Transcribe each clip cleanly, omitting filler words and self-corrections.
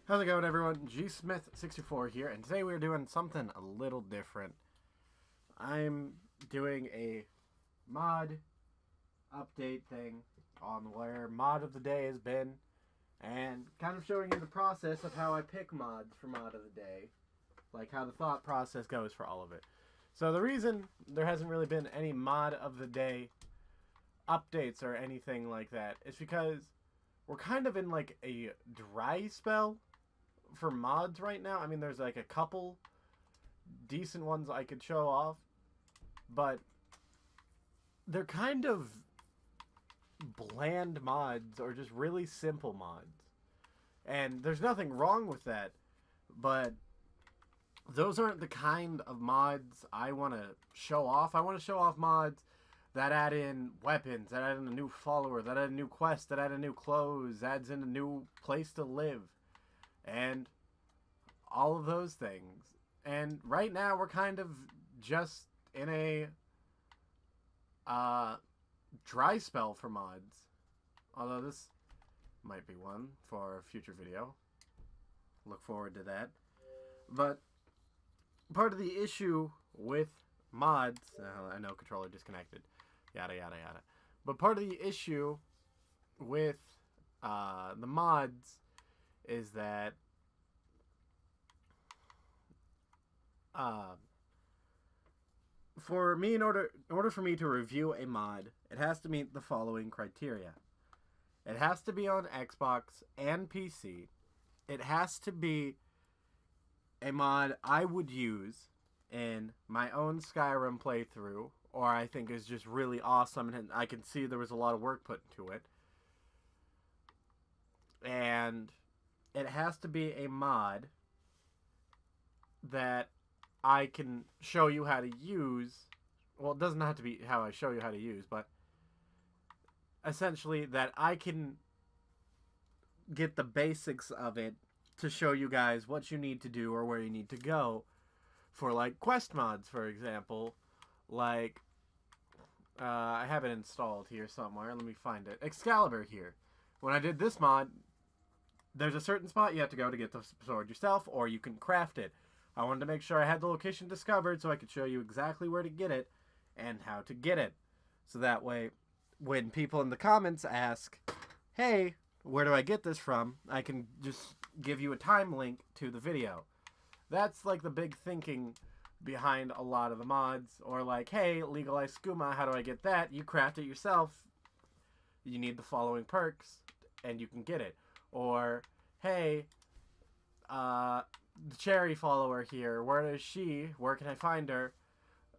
How's it going, everyone? GSmith64 here, and today we're doing something a little different. I'm doing a mod update thing on where mod of the day has been, and kind of showing you the process of how I pick mods for mod of the day, like how the thought process goes for all of it. So the reason there hasn't really been any mod of the day updates or anything like that is because we're kind of in like a dry spell for mods right now. I mean, there's like a couple decent ones I could show off, but they're kind of bland mods or just really simple mods. And there's nothing wrong with that, but those aren't the kind of mods I want to show off. I want to show off mods that add in weapons, that add in a new follower, that add a new quest, that add a new clothes, adds in a new place to live, and all of those things. And right now we're kind of just in a dry spell for mods. Although this might be one for a future video. Look forward to that. But part of the issue with mods, I know controller disconnected, yada yada yada. But part of the issue with the mods is that for me, in order for me to review a mod, it has to meet the following criteria. It has to be on Xbox and PC. It has to be a mod I would use in my own Skyrim playthrough, or I think is just really awesome, and I can see there was a lot of work put into it. And it has to be a mod that I can show you how to use. Well, it doesn't have to be how I show you how to use, but essentially that I can get the basics of it to show you guys what you need to do or where you need to go for, like, quest mods, for example. Like, I have it installed here somewhere. Let me find it. Excalibur here. When I did this mod, there's a certain spot you have to go to get the sword yourself, or you can craft it. I wanted to make sure I had the location discovered so I could show you exactly where to get it and how to get it. So that way, when people in the comments ask, hey, where do I get this from? I can just give you a time link to the video. That's like the big thinking behind a lot of the mods. Or like, hey, Legalize Skooma, how do I get that? You craft it yourself. You need the following perks and you can get it. Or, hey, the Cherry follower here, where is she? Where can I find her?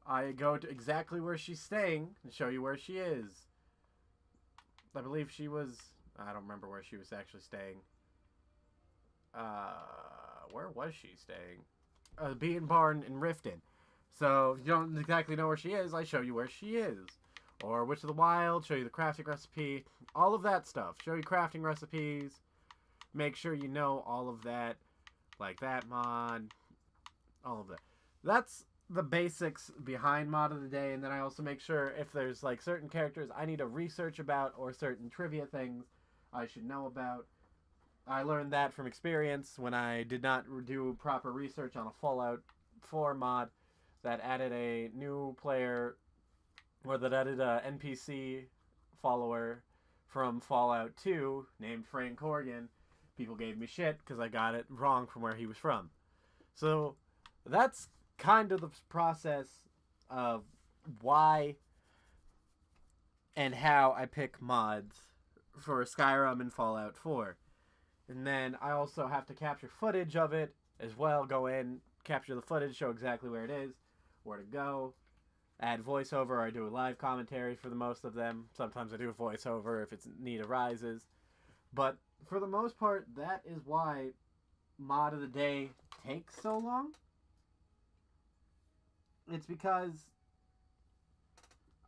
I go to exactly where she's staying and show you where she is. I believe she was... I don't remember where she was actually staying. Where was she staying? Bean Barn in Riften. So, if you don't exactly know where she is, I show you where she is. Or Witch of the Wild, show you the crafting recipe. All of that stuff. Show you crafting recipes. Make sure you know all of that. Like that mod. All of that. That's the basics behind mod of the day. And then I also make sure if there's like certain characters I need to research about or certain trivia things I should know about. I learned that from experience when I did not do proper research on a Fallout 4 mod that added a new player, or that added a NPC follower from Fallout 2 named Frank Corgan. People gave me shit because I got it wrong from where he was from. So that's kind of the process of why and how I pick mods for Skyrim and Fallout 4. And then I also have to capture footage of it as well. Go in, capture the footage, show exactly where it is, where to go, add voiceover. I do a live commentary for the most of them. Sometimes I do a voiceover if it's need arises. But for the most part, that is why mod of the day takes so long. It's because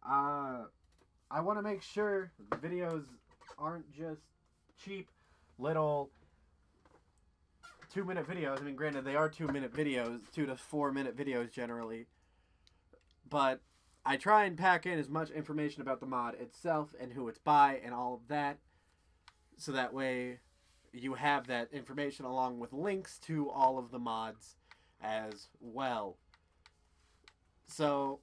I want to make sure the videos aren't just cheap little 2-minute videos. I mean, granted, they are 2-minute videos, 2 to 4 minute videos generally. But I try and pack in as much information about the mod itself and who it's by and all of that. So that way you have that information along with links to all of the mods as well. So,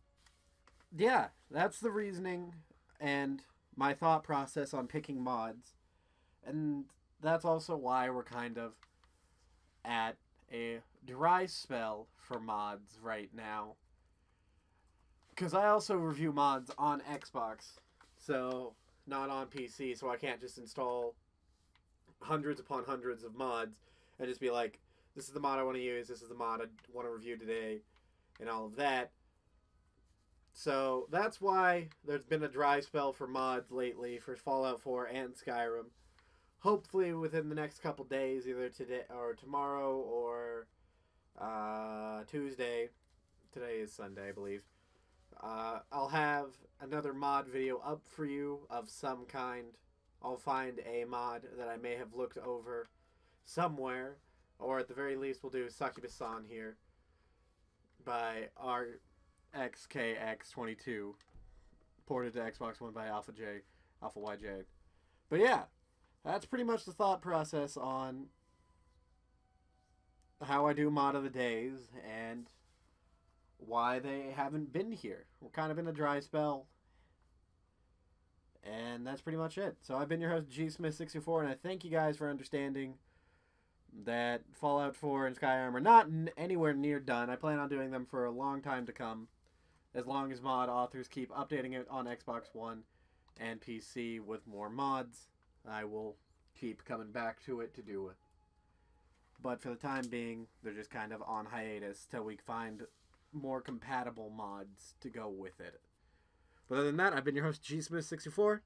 yeah, that's the reasoning and my thought process on picking mods. And that's also why we're kind of at a dry spell for mods right now. Because I also review mods on Xbox, so not on PC, so I can't just install hundreds upon hundreds of mods and just be like, this is the mod I want to use, this is the mod I want to review today, and all of that. So that's why there's been a dry spell for mods lately for Fallout 4 and Skyrim. Hopefully within the next couple days, either today or tomorrow or Tuesday. Today is Sunday, I believe. I'll have another mod video up for you of some kind. I'll find a mod that I may have looked over somewhere, or at the very least we'll do Succubus-san here by RXKX22, ported to Xbox One by Alpha YJ. But yeah, that's pretty much the thought process on how I do mod of the days and why they haven't been here. We're kind of in a dry spell. And that's pretty much it. So I've been your host, GSmith64, and I thank you guys for understanding that Fallout 4 and Skyrim are not anywhere near done. I plan on doing them for a long time to come, as long as mod authors keep updating it on Xbox One and PC with more mods. I will keep coming back to it to do it. But for the time being, they're just kind of on hiatus till we find more compatible mods to go with it. But other than that, I've been your host, GSmith64.